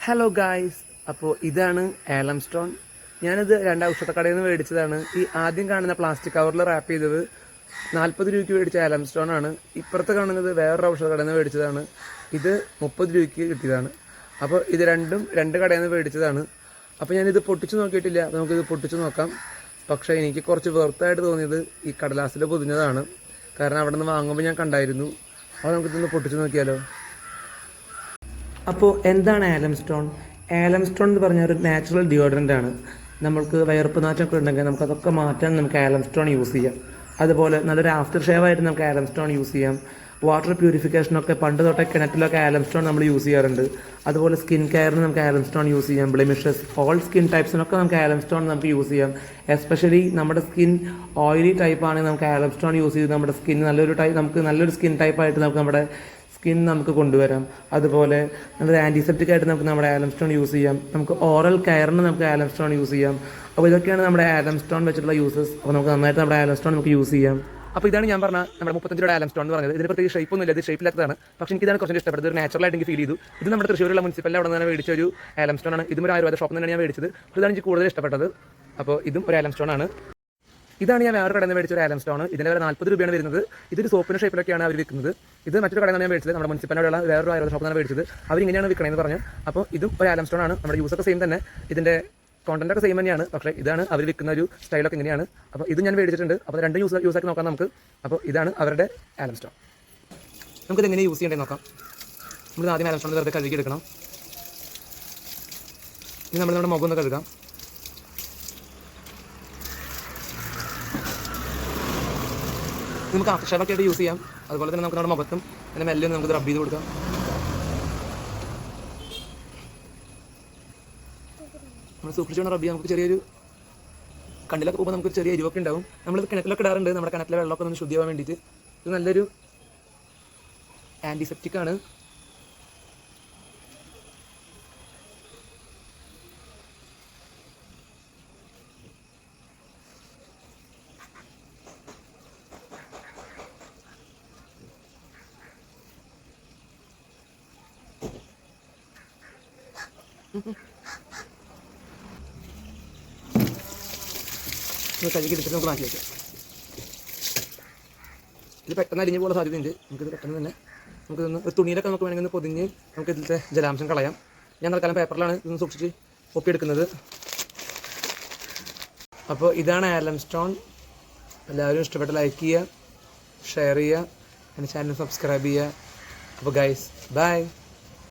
Hello guys, അപ്പോൾ ഇതാണ് ആലം stone. ഞാനിത് 2 ഔഷധക്കടയിൽ നിന്ന് മേടിച്ചതാണ്. ഈ ആദ്യം കാണുന്ന പ്ലാസ്റ്റിക് കവറിൽ റാപ്പ് ചെയ്തത് 40 രൂപയ്ക്ക് മേടിച്ച ആലം സ്റ്റോൺ ആണ്. ഇപ്പുറത്ത് കാണുന്നത് വേറൊരു ഔഷധക്കടയിൽ നിന്ന് മേടിച്ചതാണ്. ഇത് 30 രൂപയ്ക്ക് കിട്ടിയതാണ്. അപ്പോൾ ഇത് രണ്ടും 2 കടയിൽ നിന്ന് മേടിച്ചതാണ്. അപ്പോൾ ഞാനിത് പൊട്ടിച്ച് നോക്കിയിട്ടില്ല. നമുക്കിത് പൊട്ടിച്ച് നോക്കാം. പക്ഷേ എനിക്ക് കുറച്ച് വെറുത്തായിട്ട് തോന്നിയത് ഈ കടലാസിൽ പൊതിഞ്ഞതാണ്. കാരണം അവിടെ നിന്ന് വാങ്ങുമ്പോൾ ഞാൻ കണ്ടായിരുന്നു. അപ്പോൾ നമുക്കിതൊന്ന് പൊട്ടിച്ച് നോക്കിയാലോ. അപ്പോൾ എന്താണ് ആലം സ്റ്റോൺ? ആലം സ്റ്റോൺ എന്ന് പറഞ്ഞാൽ ഒരു നാച്ചുറൽ ഡിയോഡറൻ്റ് ആണ്. നമ്മൾക്ക് വയർപ്പ് നാറ്റമൊക്കെ ഉണ്ടെങ്കിൽ നമുക്കതൊക്കെ മാറ്റാൻ നമുക്ക് ആലം സ്റ്റോൺ യൂസ് ചെയ്യാം. അതുപോലെ നല്ലൊരു ആഫ്റ്റർ ഷേവ് ആയിട്ട് നമുക്ക് ആലം സ്റ്റോൺ യൂസ് ചെയ്യാം. വാട്ടർ പ്യൂരിഫിക്കേഷനൊക്കെ പണ്ട് തൊട്ടേ കിണറ്റിലൊക്കെ ആലം സ്റ്റോൺ നമ്മൾ യൂസ് ചെയ്യാറുണ്ട്. അതുപോലെ സ്കിൻ കെയറിന് നമുക്ക് ആലം സ്റ്റോൺ യൂസ് ചെയ്യാം. ബ്ലെമിഷസ്, ഓൾ സ്കിൻ ടൈപ്സിനൊക്കെ നമുക്ക് ആലം സ്റ്റോൺ നമുക്ക് യൂസ് ചെയ്യാം. എസ്പെഷ്യലി നമ്മുടെ സ്കിൻ ഓയിലി ടൈപ്പ് ആണെങ്കിൽ നമുക്ക് ആലം സ്റ്റോൺ യൂസ് ചെയ്ത് നമ്മുടെ സ്കിൻ നല്ലൊരു സ്കിൻ ടൈപ്പായിട്ട് നമുക്ക് സ്കിൻ നമുക്ക് കൊണ്ടുവരാം. അതുപോലെ നല്ലൊരു ആൻറ്റിസെപ്റ്റിക് ആയിട്ട് നമുക്ക് നമ്മുടെ ആലം സ്റ്റോൺ യൂസ് ചെയ്യാം. നമുക്ക് ഓറൽ കെയറിന് നമുക്ക് ആലം സ്റ്റോൺ യൂസ് ചെയ്യാം. അപ്പോൾ ഇതൊക്കെയാണ് നമ്മുടെ ആലം സ്റ്റോൺ വെച്ചിട്ടുള്ള യൂസസ്. അപ്പോൾ നമുക്ക് നന്നായിട്ട് നമ്മുടെ ആലം സ്റ്റോൺ നമുക്ക് യൂസ് ചെയ്യാം. അപ്പോൾ ഇതാണ് ഞാൻ പറഞ്ഞ നമ്മുടെ 35 രൂപയുടെ ആലം സ്റ്റോൺ എന്ന് പറഞ്ഞത്. ഇതിന് പ്രത്യേകിച്ച് ഷേപ്പൊന്നുമില്ല, ഇത് ഷേപ്പില്ലാത്തതാണ്. പക്ഷേ എനിക്കിതാണ് കുറച്ച് ഇഷ്ടപ്പെട്ടത്. ഒരു നാച്ചുറലായിട്ട് എനിക്ക് ഫീൽ ചെയ്തു. ഇത് നമ്മുടെ തൃശ്ശൂരുള്ള മുനിസിപ്പലിൽ അവിടെ നിന്ന് മേടിച്ച ഒരു ആലം സ്റ്റോൺ ആണ്. ഇതും ഒരു ആയുർവേദ ഷോപ്പിൽ നിന്നാണ് ഞാൻ മേടിച്ചത്. ഇതാണ് എനിക്ക് കൂടുതൽ ഇഷ്ടപ്പെട്ടത്. അപ്പോൾ ഇതും ഒരു ആലം സ്റ്റോൺ ആണ്. ഇതാണ് ഞാൻ വേറെ കടയിൽ നിന്ന് മേടിച്ച ഒരു ആലം സ്റ്റോൺ. ഇതിൻ്റെ വില 40 രൂപയാണ് വരുന്നത്. ഇതൊരു സോപ്പിൻ്റെ ഷേപ്പിലൊക്കെയാണ് അവർ വിൽക്കുന്നത്. ഇത് മറ്റൊരു കടയിൽ നിന്നാണ് ഞാൻ മേടിച്ചത്. നമ്മുടെ മുനിസിപ്പാലിറ്റിയുള്ള വേറൊരു ആയുർവേദ ഷോപ്പിൽ നിന്നാണ് മേടിച്ചത്. അവരിങ്ങനെയാണ് വിൽക്കണമെന്ന് പറഞ്ഞു. അപ്പോൾ ഇതും ഒരു ആലം സ്റ്റോൺ ആണ്. നമ്മുടെ യൂസൊക്കെ സെയിം തന്നെ, ഇതിൻ്റെ കോണ്ടൻ്റൊക്കെ സെയിം തന്നെയാണ്. പക്ഷേ ഇതാണ് അവർ വിൽക്കുന്ന ഒരു സ്റ്റൈലൊക്കെ ഇങ്ങനെയാണ്. അപ്പോൾ ഇത് ഞാൻ മേടിച്ചിട്ടുണ്ട്. അപ്പോൾ രണ്ട് യൂസാക്കി നോക്കാം നമുക്ക്. അപ്പോൾ ഇതാണ് അവരുടെ ആലം സ്റ്റോൺ. നമുക്കിത് എങ്ങനെ യൂസ് ചെയ്യേണ്ടത് നോക്കാം. നമ്മൾ ആദ്യം ആലം സ്റ്റോൺ വെറുതെ കഴുകിയെടുക്കണം. ഇനി നമ്മുടെ മുഖം ഒന്ന് കഴുകാം. നമുക്ക് ആഫ്റ്റർ ഷേവൊക്കെ ആയിട്ട് യൂസ് ചെയ്യാം. അതുപോലെ തന്നെ നമുക്ക് നമ്മുടെ മുഖത്തും പിന്നെ മെല്ലെ നമുക്ക് റബ്ബ് ചെയ്ത് കൊടുക്കാം. നമ്മൾ സൂക്ഷിച്ചുകൊണ്ട് റബ്ബ് ചെയ്യാം. നമുക്ക് ചെറിയൊരു കണ്ണിലൊക്കെ പോകുമ്പോൾ നമുക്ക് ചെറിയ എരിവൊക്കെ ഉണ്ടാവും. നമ്മൾ കിണറ്റിലൊക്കെ ഇടാറുണ്ട്, നമ്മുടെ കിണറ്റിലെ വെള്ളമൊക്കെ ഒന്ന് ശുദ്ധിയാവാൻ വേണ്ടിയിട്ട്. ഇത് നല്ലൊരു ആൻറ്റിസെപ്റ്റിക് ആണ്. കഴുകി എടുത്തിട്ട് നമുക്ക് മാറ്റി വയ്ക്കാം. ഇത് പെട്ടെന്ന് അരിഞ്ഞു പോകാൻ സാധ്യതയുണ്ട്. നമുക്കിത് പെട്ടെന്ന് തന്നെ നമുക്കിതൊന്ന് ഒരു തുണിയിലൊക്കെ നമുക്ക് വേണമെങ്കിൽ ഒന്ന് പൊതിഞ്ഞ് നമുക്ക് ഇതിലത്തെ ജലാംശം കളയാം. ഞാൻ തൽക്കാലം പേപ്പറിലാണ് ഇതൊന്ന് സൂക്ഷിച്ച് ഒപ്പിയെടുക്കുന്നത്. അപ്പോൾ ഇതാണ് ആലം സ്റ്റോൺ. എല്ലാവരും ഇഷ്ടപ്പെട്ട ലൈക്ക് ചെയ്യുക, ഷെയർ ചെയ്യുക, എൻ്റെ ചാനൽ സബ്സ്ക്രൈബ് ചെയ്യുക. അപ്പോൾ ഗൈസ്, ബൈ.